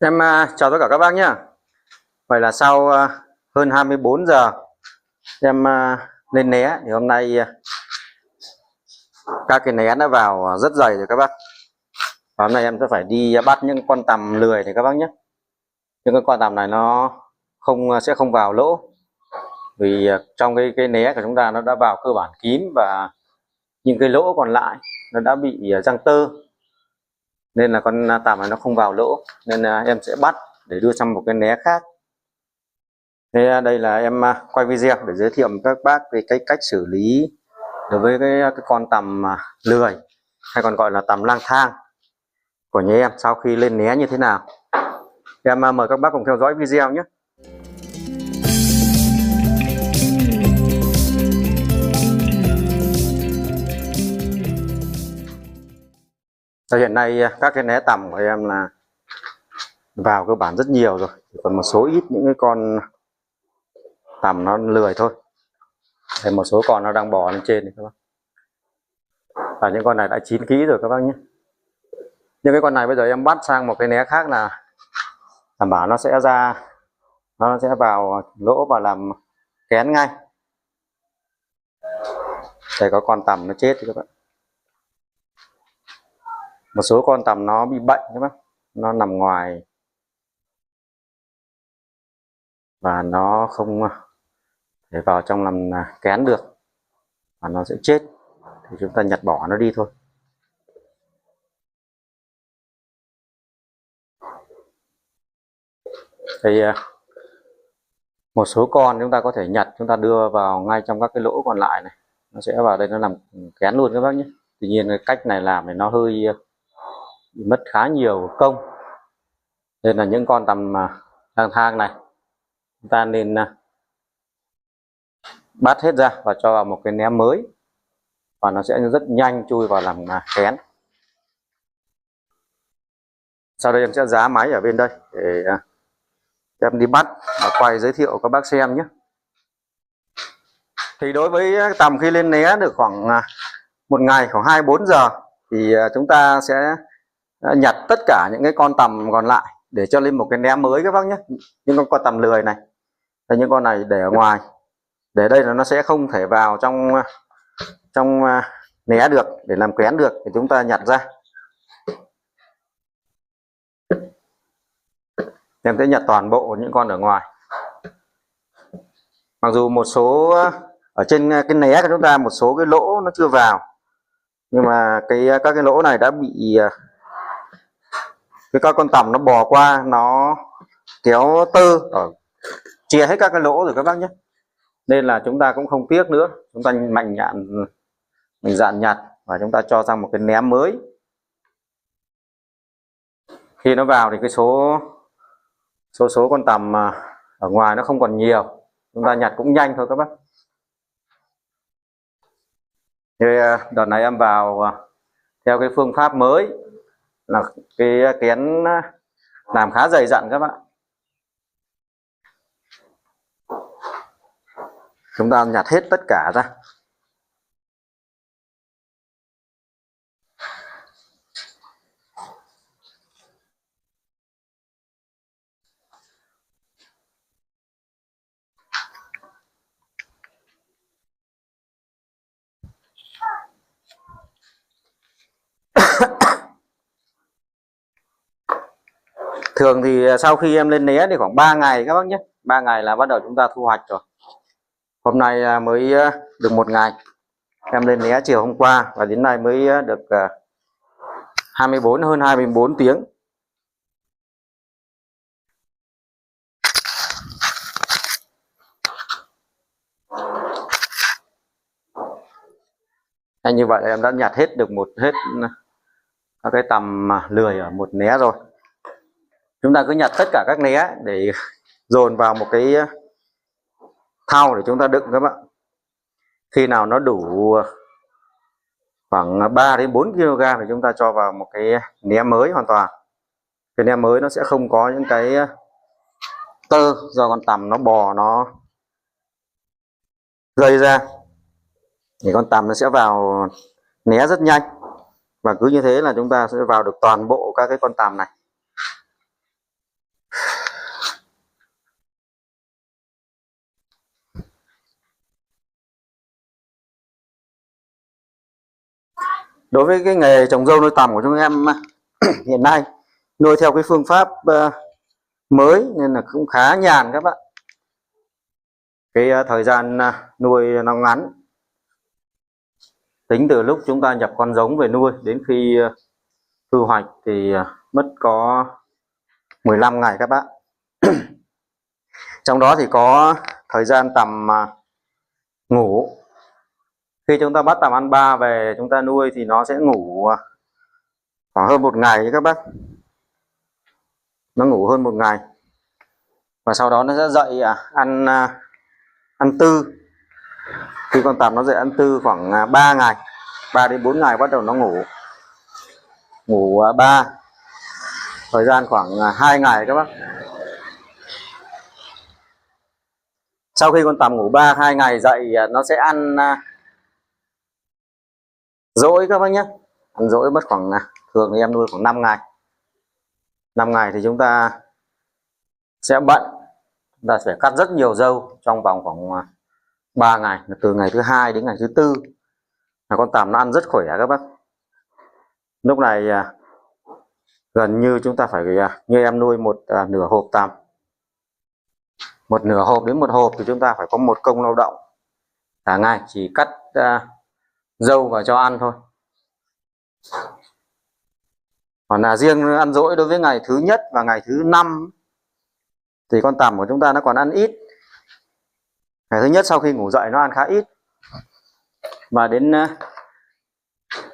Chào tất cả các bác nhé. Vậy là sau hơn 24 giờ em lên né thì hôm nay các cái né đã vào rất dày rồi các bác. Và hôm nay em sẽ phải đi bắt những con tằm lười này các bác nhé. Những con tằm này nó sẽ không vào lỗ vì trong cái né của chúng ta nó đã vào cơ bản kín, và những cái lỗ còn lại nó đã bị răng tơ, nên là con tằm này nó không vào lỗ, nên em sẽ bắt để đưa sang một cái né khác. Thế đây là em quay video để giới thiệu với các bác về cái cách xử lý đối với cái con tằm lười, hay còn gọi là tằm lang thang của nhà em sau khi lên né như thế nào. Em mời các bác cùng theo dõi video nhé. Hiện nay các cái né tằm của em là vào cơ bản rất nhiều rồi, còn một số ít những cái con tằm nó lười thôi. Thì một số con nó đang bò lên trên này các bác. Và những con này đã chín kỹ rồi các bác nhé. Nhưng cái con này bây giờ em bắt sang một cái né khác là đảm bảo nó sẽ vào lỗ và làm kén ngay. Để có con tằm nó chết thì các bạn. Một số con tằm nó bị bệnh các bác, nó nằm ngoài và nó không thể vào trong làm kén được, và nó sẽ chết, thì chúng ta nhặt bỏ nó đi thôi. Thì một số con chúng ta có thể nhặt, chúng ta đưa vào ngay trong các cái lỗ còn lại này, nó sẽ vào đây nó làm kén luôn các bác nhé. Tuy nhiên cái cách này làm thì nó hơi mất khá nhiều công, nên là những con tằm lang thang này chúng ta nên bắt hết ra và cho vào một cái né mới, và nó sẽ rất nhanh chui vào làm kén. Sau đây em sẽ giá máy ở bên đây để em đi bắt và quay giới thiệu các bác xem nhé. Thì đối với tầm khi lên né được khoảng một ngày, khoảng 24 giờ thì chúng ta sẽ nhặt tất cả những cái con tằm còn lại để cho lên một cái né mới các bác nhé. Những con tằm lười này, những con này để ở ngoài, để đây là nó sẽ không thể vào trong né được để làm kén được, thì chúng ta nhặt ra. Em sẽ nhặt toàn bộ những con ở ngoài. Mặc dù một số ở trên cái né của chúng ta một số cái lỗ nó chưa vào, nhưng mà các cái lỗ này đã bị các con tằm nó bò qua, nó kéo tơ ở chia hết các cái lỗ rồi các bác nhé. Nên là chúng ta cũng không tiếc nữa, chúng ta mạnh dạn nhặt và chúng ta cho sang một cái né mới. Khi nó vào thì cái số con tằm ở ngoài nó không còn nhiều, chúng ta nhặt cũng nhanh thôi các bác. Thì đợt này em vào theo cái phương pháp mới là cái kén làm khá dày dặn các bạn. Chúng ta nhặt hết tất cả ra. Thường thì sau khi em lên né thì khoảng 3 ngày các bác nhé. 3 ngày là bắt đầu chúng ta thu hoạch rồi. Hôm nay mới được một ngày. Em lên né chiều hôm qua và đến nay mới được hơn 24 tiếng. Như vậy em đã nhặt hết được hết các cái tằm lười ở một né rồi. Chúng ta cứ nhặt tất cả các né để dồn vào một cái thau để chúng ta đựng các bạn. Khi nào nó đủ khoảng 3 đến 4 kg thì chúng ta cho vào một cái né mới hoàn toàn. Cái né mới nó sẽ không có những cái tơ do con tằm nó bò nó gây ra, thì con tằm nó sẽ vào né rất nhanh, và cứ như thế là chúng ta sẽ vào được toàn bộ các cái con tằm này. Đối với cái nghề trồng dâu nuôi tầm của chúng em hiện nay nuôi theo cái phương pháp mới nên là cũng khá nhàn các bạn. Cái thời gian nuôi nó ngắn, tính từ lúc chúng ta nhập con giống về nuôi đến khi thu hoạch thì mất có 15 ngày các bạn. Trong đó thì có thời gian tầm ngủ. Khi chúng ta bắt tầm ăn ba về chúng ta nuôi thì nó sẽ ngủ khoảng hơn một ngày các bác. Nó ngủ hơn một ngày và sau đó nó sẽ dậy ăn tư. Khi con tầm nó dậy ăn tư khoảng 3 ngày, 3 đến 4 ngày bắt đầu nó ngủ 3, thời gian khoảng 2 ngày các bác. Sau khi con tầm ngủ 2 ngày dậy nó sẽ ăn dỗi các bác nhé. Ăn dỗi mất khoảng, thường thì em nuôi khoảng 5 ngày. 5 ngày thì chúng ta sẽ bận, chúng ta sẽ cắt rất nhiều dâu trong vòng khoảng 3 ngày, từ ngày thứ 2 đến ngày thứ 4 là con tằm nó ăn rất khỏe các bác. Lúc này gần như chúng ta phải như em nuôi một nửa hộp tằm, một nửa hộp đến một hộp thì chúng ta phải có một công lao động cả ngày chỉ cắt dâu và cho ăn thôi. Còn là riêng ăn dỗi đối với ngày thứ nhất và ngày thứ 5 thì con tằm của chúng ta nó còn ăn ít. Ngày thứ nhất sau khi ngủ dậy nó ăn khá ít, và đến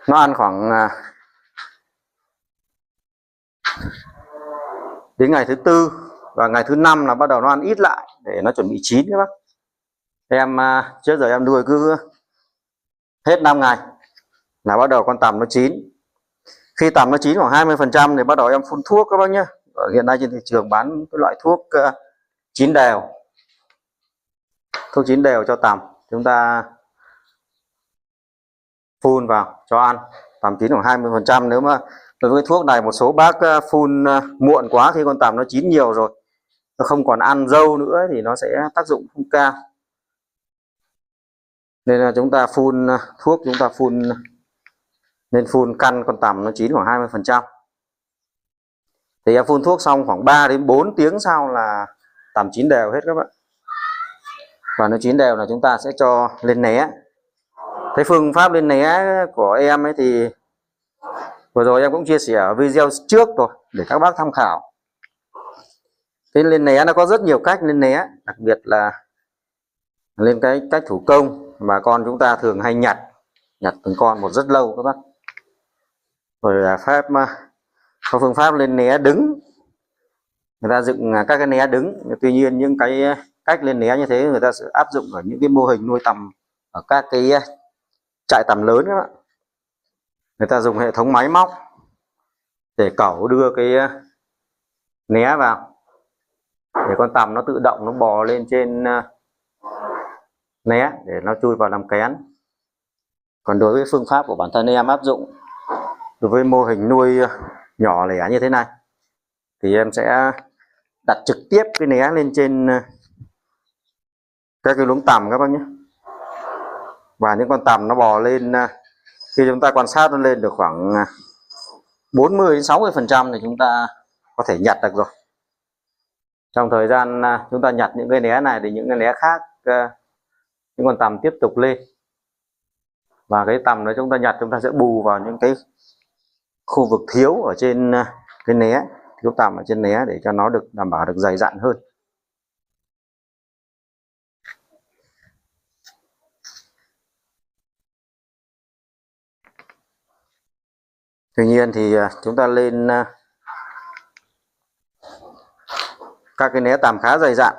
nó ăn khoảng đến ngày thứ 4 và ngày thứ 5 là bắt đầu nó ăn ít lại để nó chuẩn bị chín các bác. Em trước giờ em nuôi cứ hết 5 ngày là bắt đầu con tằm nó chín. Khi tằm nó chín khoảng 20% thì bắt đầu em phun thuốc các bác nhé. Hiện nay trên thị trường bán cái loại thuốc chín đều, thuốc chín đều cho tằm, chúng ta phun vào cho ăn. Tằm chín khoảng 20%. Nếu mà đối với thuốc này một số bác phun muộn quá, khi con tằm nó chín nhiều rồi nó không còn ăn dâu nữa thì nó sẽ tác dụng không cao, nên là chúng ta phun thuốc, chúng ta nên phun căn con tằm nó chín khoảng 20%. Thì em phun thuốc xong khoảng 3 đến 4 tiếng sau là tằm chín đều hết các bạn. Và nó chín đều là chúng ta sẽ cho lên né. Cái phương pháp lên né của em ấy thì vừa rồi em cũng chia sẻ ở video trước rồi để các bác tham khảo. Cái lên né nó có rất nhiều cách lên né, đặc biệt là lên cái cách thủ công mà con chúng ta thường hay nhặt từng con một rất lâu các bác. Rồi là có phương pháp lên né đứng, người ta dựng các cái né đứng. Tuy nhiên những cái cách lên né như thế người ta sẽ áp dụng ở những cái mô hình nuôi tằm ở các cái trại tằm lớn các bạn. Người ta dùng hệ thống máy móc để cẩu đưa cái né vào để con tằm nó tự động nó bò lên trên né để nó chui vào làm kén. Còn đối với phương pháp của bản thân em áp dụng đối với mô hình nuôi nhỏ lẻ như thế này thì em sẽ đặt trực tiếp cái né lên trên các cái luống tằm các bác nhé. Và những con tằm nó bò lên, khi chúng ta quan sát nó lên được khoảng 40 đến 60% thì chúng ta có thể nhặt được rồi. Trong thời gian chúng ta nhặt những cái né này thì những cái né khác, những con tằm tiếp tục lên, và cái tằm đó chúng ta nhặt chúng ta sẽ bù vào những cái khu vực thiếu ở trên cái né, thiếu tằm ở trên né để cho nó được đảm bảo được dày dặn hơn. Tuy nhiên thì chúng ta lên các cái né tằm khá dày dặn,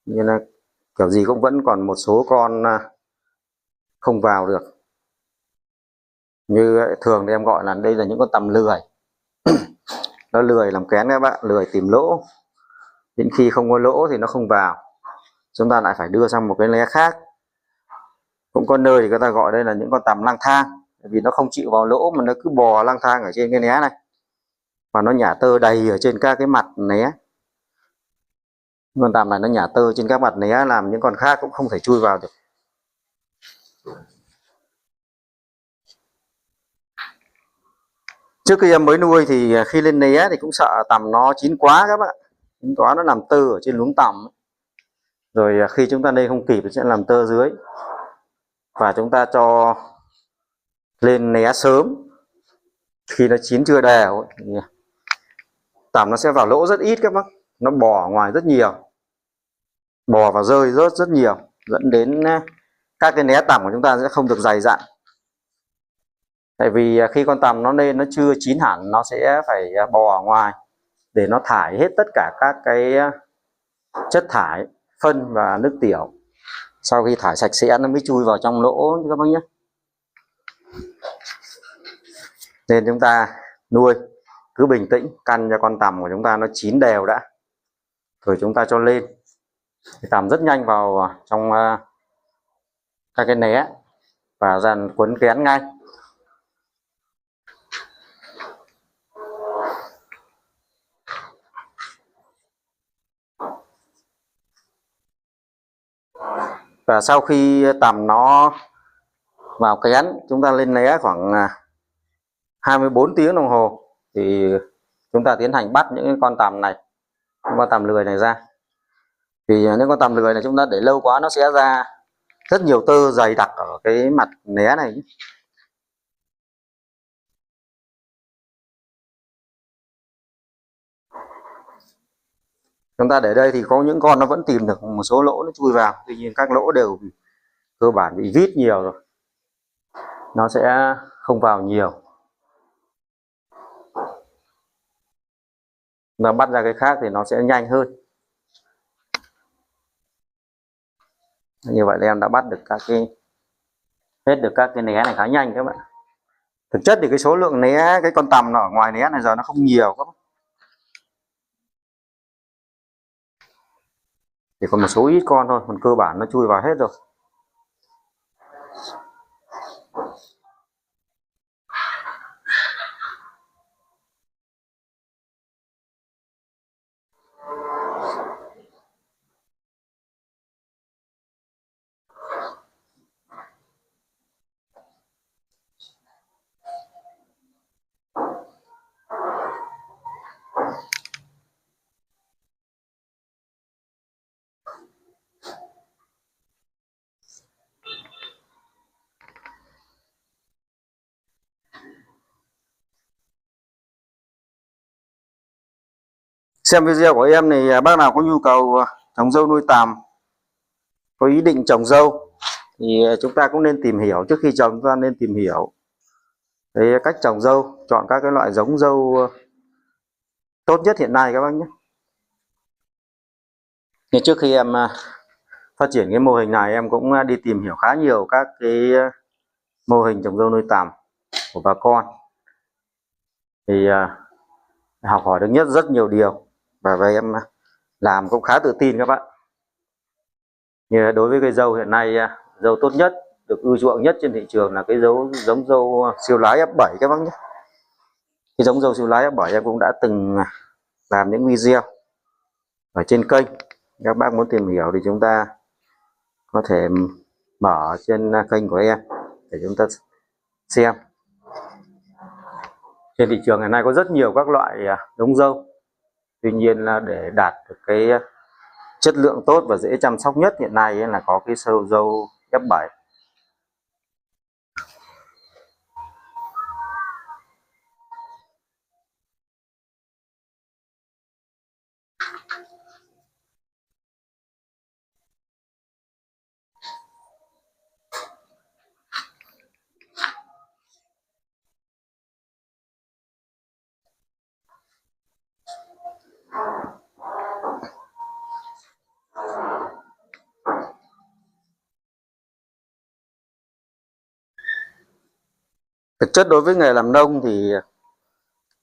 nhưng là kiểu gì cũng vẫn còn một số con không vào được. Như thường thì em gọi là đây là những con tằm lười. Nó lười làm kén các bạn, lười tìm lỗ. Đến khi không có lỗ thì nó không vào, chúng ta lại phải đưa sang một cái né khác. Cũng có nơi thì người ta gọi đây là những con tằm lang thang, vì nó không chịu vào lỗ mà nó cứ bò lang thang ở trên cái né này, và nó nhả tơ đầy ở trên các cái mặt né. Con tằm này nó nhả tơ trên các mặt né làm những con khác cũng không thể chui vào được. Trước khi em mới nuôi thì khi lên né thì cũng sợ tằm nó chín quá các bạn, chín quá nó làm tơ ở trên luống tằm, rồi khi chúng ta lên không kịp thì sẽ làm tơ dưới, và chúng ta cho lên né sớm khi nó chín chưa đều thì tằm nó sẽ vào lỗ rất ít các bác, nó bò ngoài rất nhiều, bò và rơi rớt rất nhiều, dẫn đến các cái né tằm của chúng ta sẽ không được dày dặn. Tại vì khi con tằm nó lên nó chưa chín hẳn, nó sẽ phải bò ở ngoài để nó thải hết tất cả các cái chất thải, phân và nước tiểu. Sau khi thải sạch sẽ nó mới chui vào trong lỗ các bác nhé. Nên chúng ta nuôi cứ bình tĩnh, căn cho con tằm của chúng ta nó chín đều đã, rồi chúng ta cho lên. Thì tằm rất nhanh vào trong các cái né và dần quấn kén ngay. Và sau khi tằm nó vào kén, chúng ta lên né khoảng 24 tiếng đồng hồ thì chúng ta tiến hành bắt những con tằm này, những con tằm lười này ra. Vì những con tằm lười này chúng ta để lâu quá nó sẽ ra rất nhiều tơ dày đặc ở cái mặt né này. Chúng ta để đây thì có những con nó vẫn tìm được một số lỗ nó chui vào, tuy nhiên các lỗ đều cơ bản bị vít nhiều rồi, nó sẽ không vào nhiều. Nó bắt ra cái khác thì nó sẽ nhanh hơn. Như vậy là em đã bắt được các cái hết được các cái né này khá nhanh các bạn. Thực chất thì cái số lượng né, cái con tằm nó ở ngoài né này giờ nó không nhiều các bạn, chỉ còn một số ít con thôi, còn cơ bản nó chui vào hết rồi. Xem video của em thì bác nào có nhu cầu trồng dâu nuôi tằm, có ý định trồng dâu thì chúng ta cũng nên tìm hiểu. Trước khi trồng chúng ta nên tìm hiểu cái cách trồng dâu, chọn các cái loại giống dâu tốt nhất hiện nay các bác nhé. Nhưng trước khi em phát triển cái mô hình này, em cũng đi tìm hiểu khá nhiều các cái mô hình trồng dâu nuôi tằm của bà con, thì học hỏi được rất nhiều điều, và về em làm cũng khá tự tin các bạn. Như đối với cây dâu hiện nay, dâu tốt nhất, được ưa chuộng nhất trên thị trường là cái giống dâu siêu lái F7 các bác nhé. Cái giống dâu siêu lái F7 em cũng đã từng làm những video ở trên kênh. Các bác muốn tìm hiểu thì chúng ta có thể mở trên kênh của em để chúng ta xem. Trên thị trường ngày nay có rất nhiều các loại giống dâu, tuy nhiên là để đạt được cái chất lượng tốt và dễ chăm sóc nhất hiện nay là có cái dâu F7. Thực chất đối với nghề làm nông thì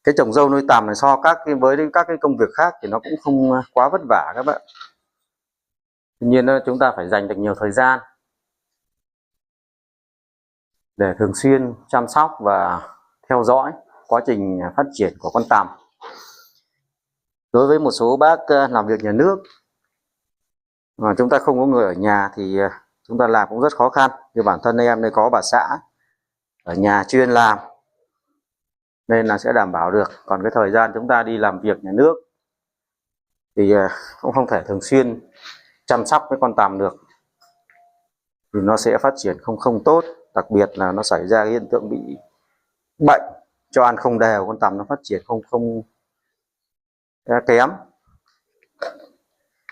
cái trồng dâu nuôi tằm này so với các cái công việc khác thì nó cũng không quá vất vả các bạn. Tuy nhiên chúng ta phải dành được nhiều thời gian để thường xuyên chăm sóc và theo dõi quá trình phát triển của con tằm. Đối với một số bác làm việc nhà nước mà chúng ta không có người ở nhà thì chúng ta làm cũng rất khó khăn. Như bản thân em đây có bà xã ở nhà chuyên làm, nên là sẽ đảm bảo được. Còn cái thời gian chúng ta đi làm việc nhà nước thì cũng không thể thường xuyên chăm sóc cái con tằm được, thì nó sẽ phát triển không tốt, đặc biệt là nó xảy ra cái hiện tượng bị bệnh, cho ăn không đều, con tằm nó phát triển không kém.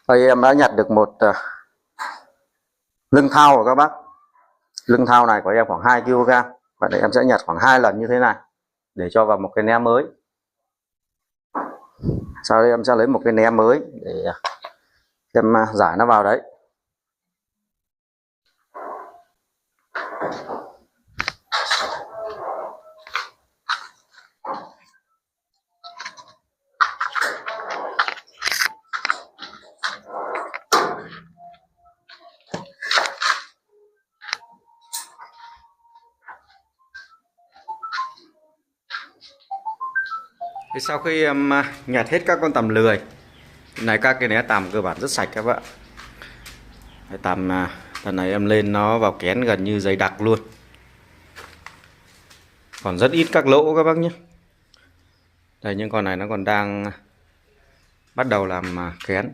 Đây em đã nhặt được một lưng thau rồi các bác. Lưng thau này của em khoảng 2 kg. Và đây em sẽ nhặt khoảng 2 lần như thế này để cho vào một cái né mới. Sau đây em sẽ lấy một cái né mới để em giải nó vào đấy. Thì sau khi em nhặt hết các con tằm lười này, các cái né tằm cơ bản rất sạch các bạn. Tằm lần này em lên nó vào kén gần như dày đặc luôn, còn rất ít các lỗ các bác nhé. Đây, những con này nó còn đang bắt đầu làm kén.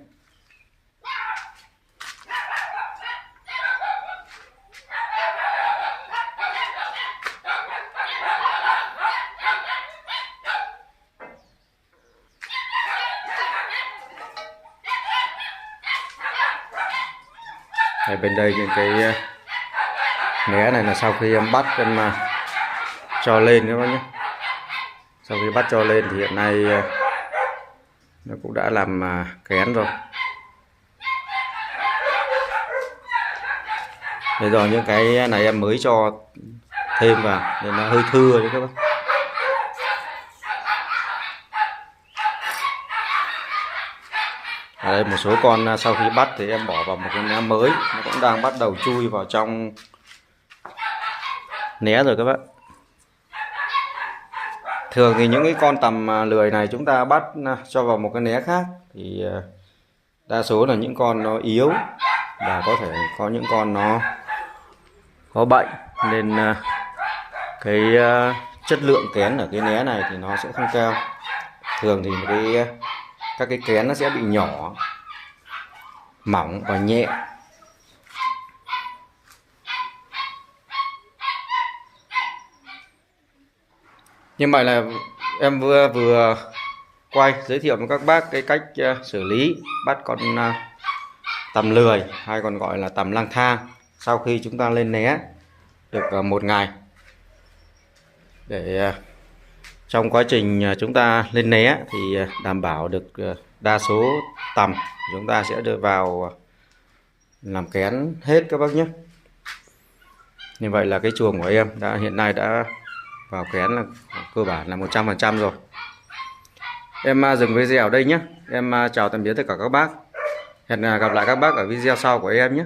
Đây, bên đây những cái né này là sau khi em bắt em cho lên các bác nhé. Sau khi bắt cho lên thì hiện nay nó cũng đã làm kén rồi. Bây giờ những cái này em mới cho thêm vào nên nó hơi thưa đấy các bác. Ở đây một số con sau khi bắt thì em bỏ vào một cái né mới, nó cũng đang bắt đầu chui vào trong né rồi các bạn. Thường thì những cái con tằm lười này chúng ta bắt cho vào một cái né khác thì đa số là những con nó yếu và có thể có những con nó có bệnh, nên cái chất lượng kén ở cái né này thì nó sẽ không cao. Thường thì các cái kén nó sẽ bị nhỏ, mỏng và nhẹ. Nhưng mà là em vừa quay giới thiệu với các bác cái cách xử lý bắt con tằm lười hay còn gọi là tằm lang thang sau khi chúng ta lên né được 1 ngày, để trong quá trình chúng ta lên né thì đảm bảo được đa số tằm chúng ta sẽ đưa vào làm kén hết các bác nhé. Như vậy là cái chuồng của em hiện nay đã vào kén là cơ bản là 100% rồi. Em dừng video ở đây nhé. Em chào tạm biệt tất cả các bác. Hẹn gặp lại các bác ở video sau của em nhé.